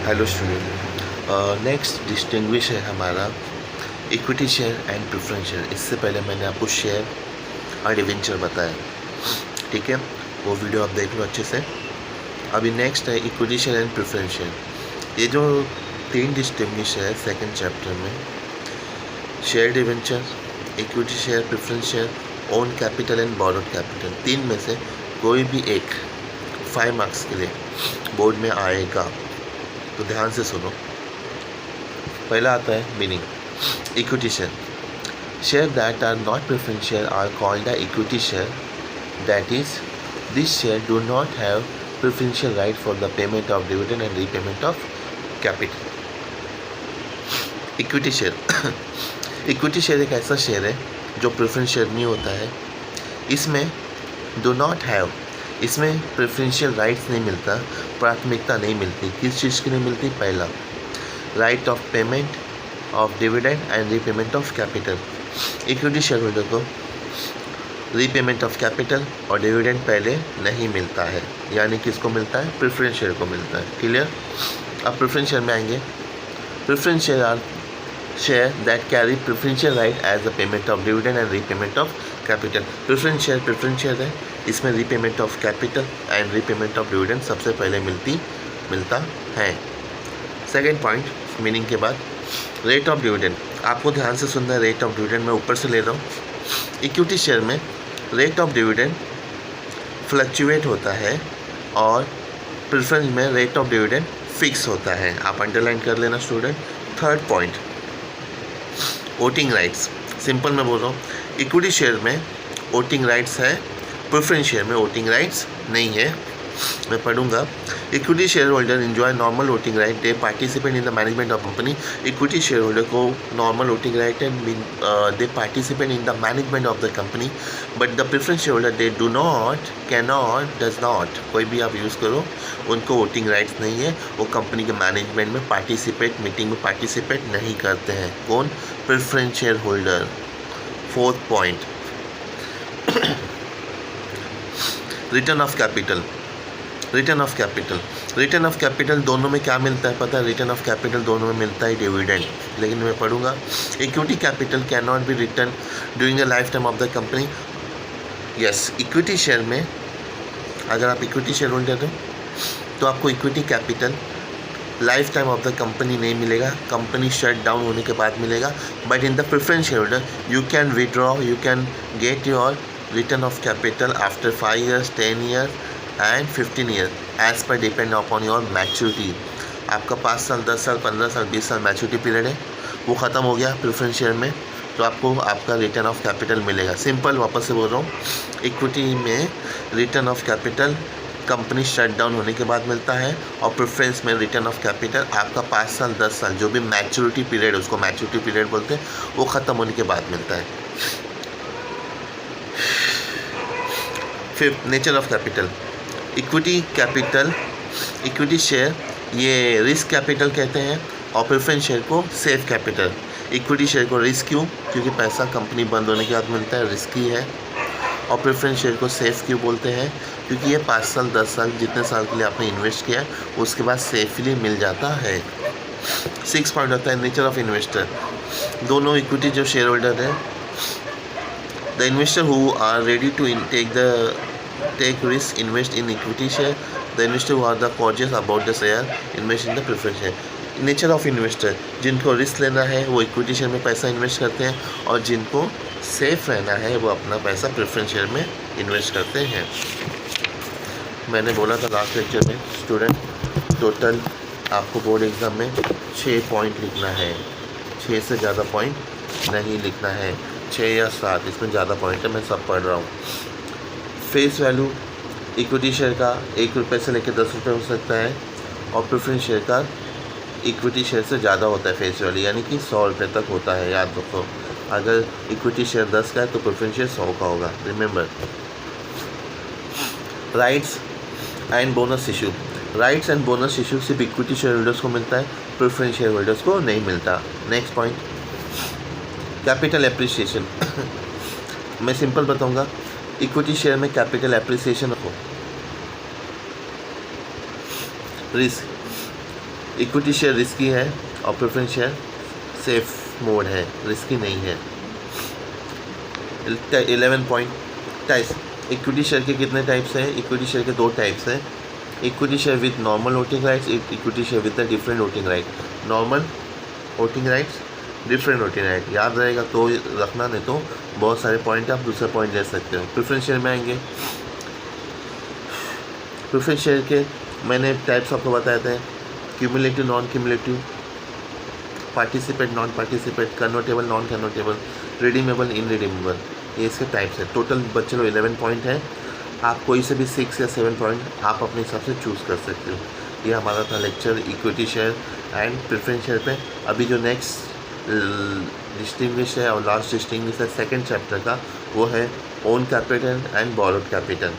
Hello student, next distinguish है हमारा equity share and preference share. इससे पहले मैंने आपको शेयर और डिवेंचर बताया, ठीक है, वो वीडियो आप देख लो अच्छे से। अभी नेक्स्ट है equity share and preference share. ये जो 3 डिस्टिंग्विश है सेकंड चैप्टर में, share debenture, equity share, preference share, own capital and borrowed capital, 3 में से कोई भी एक 5 मार्क्स के लिए बोर्ड में आएगा, तो ध्यान से सुनो। पहला आता है meaning. Equity share, share that are not preference share are called the equity share, that is this share do not have preferential right for the payment of dividend and repayment of capital. Equity share equity share एक ऐसा share है जो preference share नहीं होता है। इसमें do not have, इसमें preferential rights नहीं मिलता, प्राथमिकता नहीं मिलती। किस चीज़ की नहीं मिलती? पहला, right of payment of dividend and repayment of capital. Equity share holder को रीपेमेंट ऑफ कैपिटल और डिविडेंड पहले नहीं मिलता है, यानी किसको मिलता है? प्रेफरेंस शेयर को मिलता है। क्लियर? अब प्रेफरेंस शेयर में आएंगे। Preference share are share that carry preferential right as the payment of dividend and repayment of capital. Preference share है, इसमें repayment of capital and repayment of dividend सबसे पहले मिलता है। सेकेंड पॉइंट मीनिंग के बाद, रेट ऑफ डिविडेंड। आपको ध्यान से सुनना है, रेट ऑफ डिविडेंड मैं ऊपर से ले रहा हूँ। इक्विटी शेयर में रेट ऑफ डिविडेंड फ्लक्चुएट होता है और प्रेफरेंस में रेट ऑफ डिविडेंड फिक्स होता है। आप अंडरलाइन कर लेना student. Third point, voting rights. Simple मैं बोल रहा हूँ, इक्विटी शेयर में वोटिंग राइट्स है, प्रेफरेंस शेयर में वोटिंग राइट्स नहीं है। मैं पढ़ूंगा। Equity share holder enjoy normal voting right, they participate in the management of company. Equity share holder को नॉर्मल वोटिंग राइट है, दे participate in the management of the company. But the preference share holder they do not, can not, does not, कोई भी आप use करो, उनको voting rights नहीं है। वो कंपनी के मैनेजमेंट में पार्टिसिपेट, मीटिंग में पार्टिसिपेट नहीं करते हैं। कौन? Preference share holder. Fourth point, return of capital. Return of capital दोनों में क्या मिलता है पता है? रिटर्न ऑफ कैपिटल दोनों में मिलता है डिविडेंड। लेकिन मैं पढ़ूंगा, equity capital can not be return during the life time of the company. Yes, equity share में अगर आप इक्विटी शेयर होल्डर हो तो आपको equity capital life time of the company नहीं मिलेगा, कंपनी शट डाउन होने के बाद मिलेगा। But in the preference share holder you can withdraw, you can get your return of capital after 5 years, 10 years and 15 years as per depend upon your maturity. आपका 5 साल, 10 साल, 15 साल, 20 साल मैच्योरिटी पीरियड है, वो ख़त्म हो गया प्रेफरेंस शेयर में, तो आपको आपका रिटर्न ऑफ कैपिटल मिलेगा। सिंपल वापस से बोल रहा हूँ, इक्विटी में return of capital company shut down होने के बाद मिलता है, और प्रेफरेंस में रिटर्न ऑफ कैपिटल आपका 5 साल, 10 साल जो भी मैच्योरिटी पीरियड, उसको मैच्योरिटी पीरियड बोलते हैं, वो ख़त्म होने के बाद मिलता है। Fifth, nature of capital. Equity share ये रिस्क कैपिटल कहते हैं, और प्रेफरेंस शेयर को सेफ कैपिटल। इक्विटी शेयर को रिस्क क्यों? क्योंकि पैसा कंपनी बंद होने के बाद मिलता है, रिस्की है। और प्रेफरेंस शेयर को सेफ क्यों बोलते हैं? क्योंकि ये 5 साल, 10 साल, जितने साल के लिए आपने इन्वेस्ट किया उसके बाद सेफली मिल जाता है। 6 पॉइंट होता है नेचर ऑफ इन्वेस्टर। दोनों इक्विटी जो शेयर होल्डर है, the investor who are ready to take risk invest in equity share, the investor who are the cautious about the share invest in the preference share. Nature of investor, जिनको risk लेना है वो equity share में पैसा invest करते हैं, और जिनको सेफ रहना है वो अपना पैसा प्रेफरेंस शेयर में इन्वेस्ट करते हैं। मैंने बोला था लास्ट लेक्चर में स्टूडेंट, टोटल आपको बोर्ड एग्ज़ाम में 6 पॉइंट लिखना है, 6 से ज़्यादा पॉइंट नहीं लिखना है, 6 या 7, इसमें ज़्यादा पॉइंट है, मैं सब पढ़ रहा हूँ। फेस वैल्यू इक्विटी शेयर का 1 रुपये से लेकर 10 रुपये हो सकता है, और प्रेफरेंस शेयर का इक्विटी शेयर से ज़्यादा होता है फेस वैल्यू, यानी कि 100 रुपये तक होता है। याद रखो, अगर इक्विटी शेयर 10 का है तो प्रेफरेंस शेयर 100 का होगा। Remember, rights and bonus issue. Rights and bonus issue सिर्फ इक्विटी शेयर होल्डर्स को मिलता है, प्रेफरेंस शेयर होल्डर्स को नहीं मिलता। Next point, capital appreciation. मैं सिंपल बताऊंगा, इक्विटी शेयर में कैपिटल एप्रिसिएशन हो, रिस्क इक्विटी शेयर रिस्की है और प्रेफरेंस शेयर सेफ मोड है, रिस्की नहीं है। 11 पॉइंट टाइप्स। इक्विटी शेयर के कितने टाइप्स हैं? इक्विटी शेयर के 2 टाइप्स हैं, equity share with normal voting rights, equity share with the different voting right. Normal voting rights, different voting right, याद रहेगा तो रखना, नहीं तो बहुत सारे पॉइंट आप दूसरा पॉइंट ले सकते हो। प्रेफरेंस शेयर में आएंगे। प्रेफरेंस शेयर के मैंने टाइप्स आपको बताए थे, cumulative, non cumulative, participate, non participate, convertible, non convertible, redeemable, irredeemable, ये इसके टाइप्स है। टोटल बच्चे लोग 11 पॉइंट है, आप कोई से भी 6 या 7 पॉइंट आप अपने हिसाब से चूज़ कर सकते हो। ये हमारा था lecture equity share and preference share पे। अभी जो नेक्स्ट डिस्टिंग्विश है और लास्ट डिस्टिंग्विश है सेकेंड चैप्टर का, वो है own capital and borrowed capital.